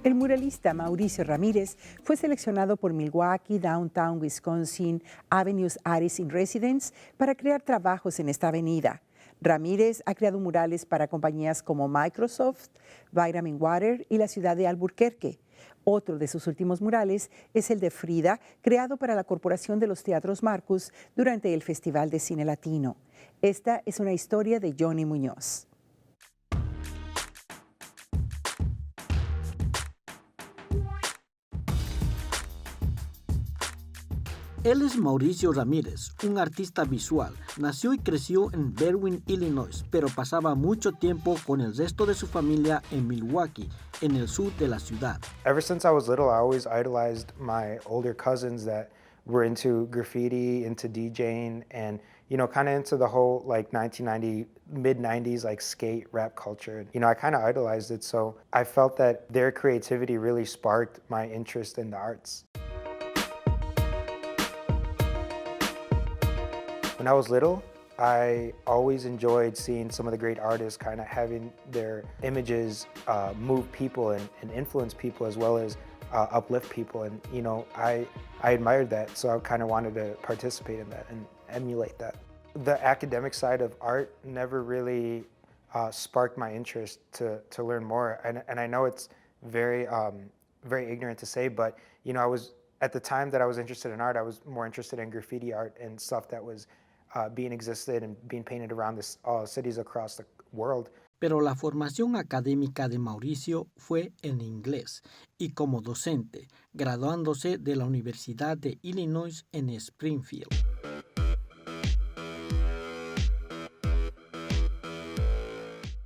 El muralista Mauricio Ramirez fue seleccionado por Milwaukee Downtown Wisconsin Avenues Artists in Residence para crear trabajos en esta avenida. Ramírez ha creado murales para compañías como Microsoft, Vitamin Water y la ciudad de Albuquerque. Otro de sus últimos murales es el de Frida, creado para la Corporación de los Teatros Marcus durante el Festival de Cine Latino. Esta es una historia de Johnny Munoz. Él es Mauricio Ramirez, un artista visual. Nació y creció en Berwyn, Illinois, pero pasaba mucho tiempo con el resto de su familia en Milwaukee, en el sur de la ciudad. Ever since I was little, I always idolized my older cousins that were into graffiti, into DJing, and kind of into the whole like 1990, mid-90s like skate rap culture. I kind of idolized it, so I felt that their creativity really sparked my interest in the arts. When I was little, I always enjoyed seeing some of the great artists kind of having their images move people and influence people as well as uplift people. And, I admired that, so I kind of wanted to participate in that and emulate that. The academic side of art never really sparked my interest to learn more. And I know it's very ignorant to say, but, I was, at the time that I was interested in art, I was more interested in graffiti art and stuff that was being existed and being painted around cities across the world. Pero la formación académica de Mauricio fue en inglés y como docente, graduándose de la Universidad de Illinois en Springfield.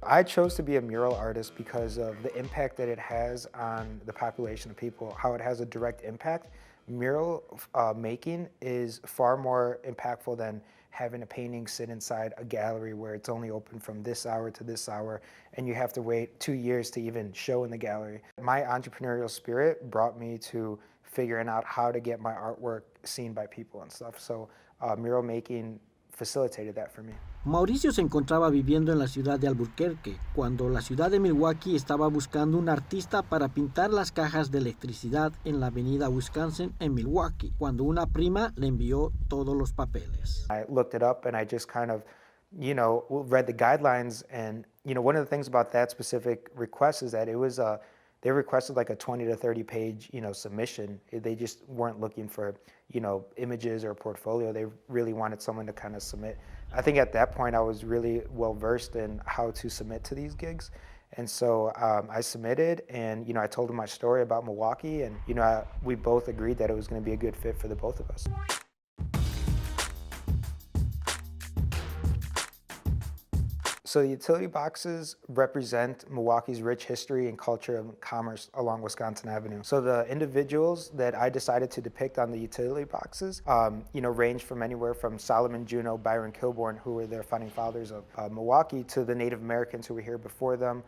I chose to be a mural artist because of the impact that it has on the population of people, how it has a direct impact. Mural making is far more impactful than having a painting sit inside a gallery where it's only open from this hour to this hour and you have to wait 2 years to even show in the gallery. My entrepreneurial spirit brought me to figuring out how to get my artwork seen by people and stuff. So mural making facilitated that for me. Mauricio se encontraba viviendo en la ciudad de Albuquerque cuando la ciudad de Milwaukee estaba buscando un artista para pintar las cajas de electricidad en la avenida Wisconsin en Milwaukee, cuando una prima le envió todos los papeles. I looked it up and I just kind of, read the guidelines, and, one of the things about that specific request is that it was they requested like a 20 to 30 page, submission. They just weren't looking for, images or a portfolio. They really wanted someone to kind of submit. I think at that point I was really well versed in how to submit to these gigs. And so I submitted and, I told them my story about Milwaukee and, we both agreed that it was going to be a good fit for the both of us. So the utility boxes represent Milwaukee's rich history and culture and commerce along Wisconsin Avenue. So the individuals that I decided to depict on the utility boxes, range from anywhere from Solomon Juneau, Byron Kilbourne, who were the founding fathers of Milwaukee, to the Native Americans who were here before them.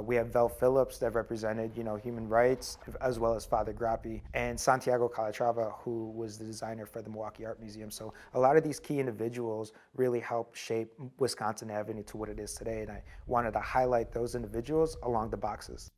We have Vel Phillips that represented, human rights, as well as Father Grappi, and Santiago Calatrava, who was the designer for the Milwaukee Art Museum. So a lot of these key individuals really helped shape Wisconsin Avenue to what it is today, and I wanted to highlight those individuals along the boxes.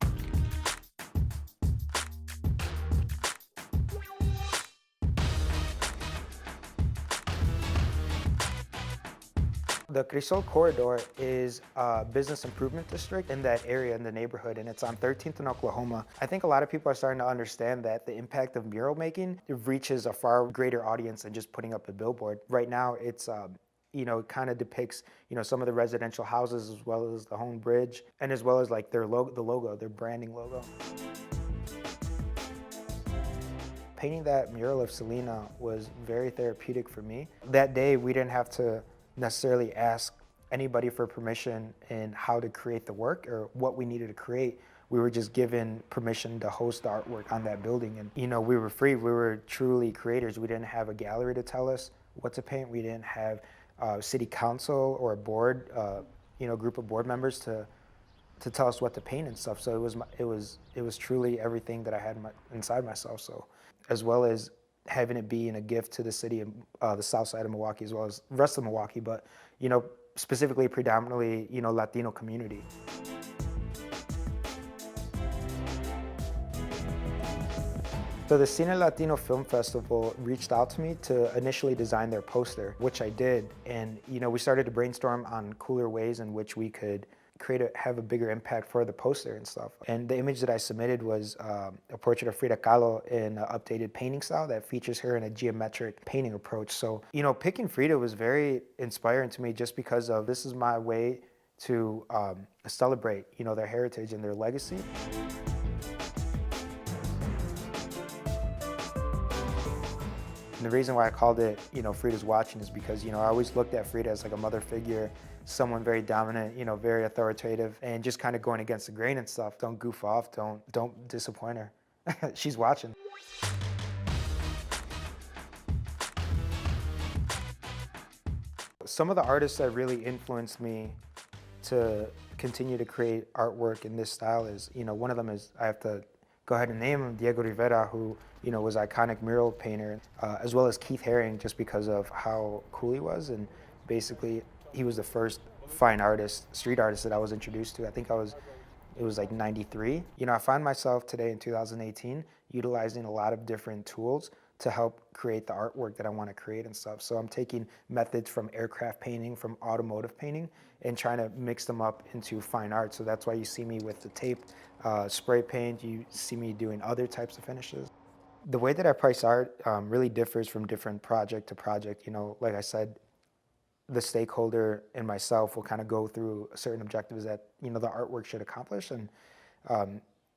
The Crisol Corridor is a business improvement district in that area, in the neighborhood, and it's on 13th and Oklahoma. I think a lot of people are starting to understand that the impact of mural making, it reaches a far greater audience than just putting up a billboard. Right now, it's it kind of depicts, some of the residential houses as well as the Home Bridge, and as well as like their logo, their branding logo. Painting that mural of Selena was very therapeutic for me. That day, we didn't have to necessarily ask anybody for permission in how to create the work or what we needed to create. We were just given permission to host the artwork on that building, and we were free. We were truly creators. We didn't have a gallery to tell us what to paint. We didn't have city council or a board, group of board members to tell us what to paint and stuff. So it was truly everything that I had inside myself. So as well as having it be in a gift to the city of the south side of Milwaukee as well as the rest of Milwaukee, but, specifically predominantly, Latino community. So the Cine Latino Film Festival reached out to me to initially design their poster, which I did. And, we started to brainstorm on cooler ways in which we could have a bigger impact for the poster and stuff. And the image that I submitted was a portrait of Frida Kahlo in an updated painting style that features her in a geometric painting approach. So, picking Frida was very inspiring to me just because of this is my way to celebrate, their heritage and their legacy. And the reason why I called it, Frida's Watching is because, I always looked at Frida as like a mother figure, someone very dominant, very authoritative, and just kind of going against the grain and stuff. Don't goof off, don't disappoint her. She's watching. Some of the artists that really influenced me to continue to create artwork in this style is, one of them is, I have to go ahead and name him, Diego Rivera, who was an iconic mural painter, as well as Keith Haring, just because of how cool he was. And basically, he was the first fine artist, street artist that I was introduced to. I think it was like 93. I find myself today in 2018 utilizing a lot of different tools to help create the artwork that I want to create and stuff. So I'm taking methods from aircraft painting, from automotive painting, and trying to mix them up into fine art. So that's why you see me with the tape, spray paint, you see me doing other types of finishes. The way that I price art really differs from different project to project. Like I said, the stakeholder and myself will kind of go through certain objectives that, the artwork should accomplish. And,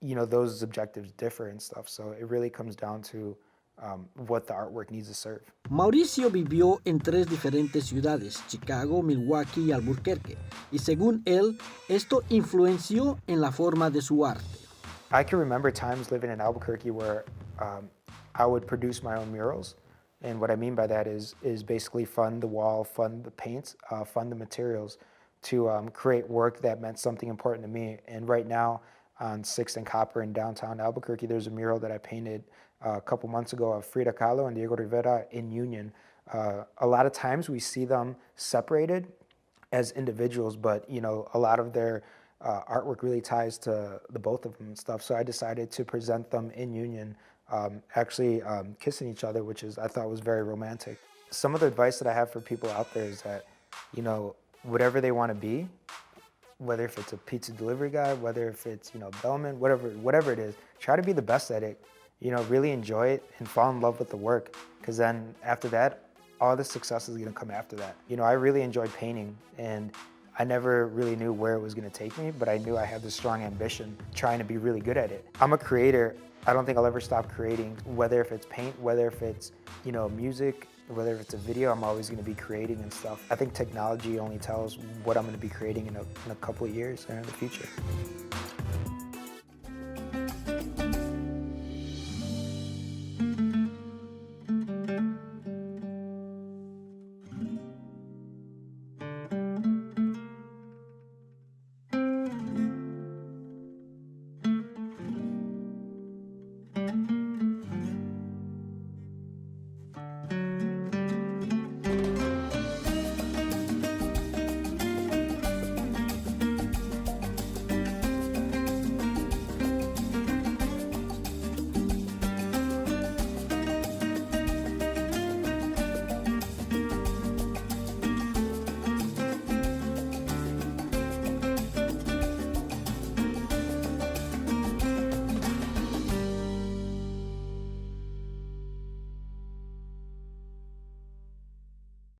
those objectives differ and stuff. So it really comes down to what the artwork needs to serve. Mauricio vivió en 3 diferentes ciudades, Chicago, Milwaukee y Albuquerque, y según él, esto influenció en la forma de su arte. I can remember times living in Albuquerque where I would produce my own murals. And what I mean by that is basically fund the wall, fund the paints, fund the materials to create work that meant something important to me. And right now on 6th and Copper in downtown Albuquerque, there's a mural that I painted a couple months ago of Frida Kahlo and Diego Rivera in union. A lot of times we see them separated as individuals, but a lot of their artwork really ties to the both of them and stuff. So I decided to present them in union, actually kissing each other, which I thought was very romantic. Some of the advice that I have for people out there is that, whatever they want to be, whether if it's a pizza delivery guy, whether if it's, bellman, whatever it is, try to be the best at it, really enjoy it and fall in love with the work. Because then after that, all the success is going to come after that. I really enjoyed painting, and I never really knew where it was going to take me, but I knew I had this strong ambition trying to be really good at it. I'm a creator. I don't think I'll ever stop creating, whether if it's paint, whether if it's, music, whether if it's a video, I'm always going to be creating and stuff. I think technology only tells what I'm going to be creating in a couple of years and in the future.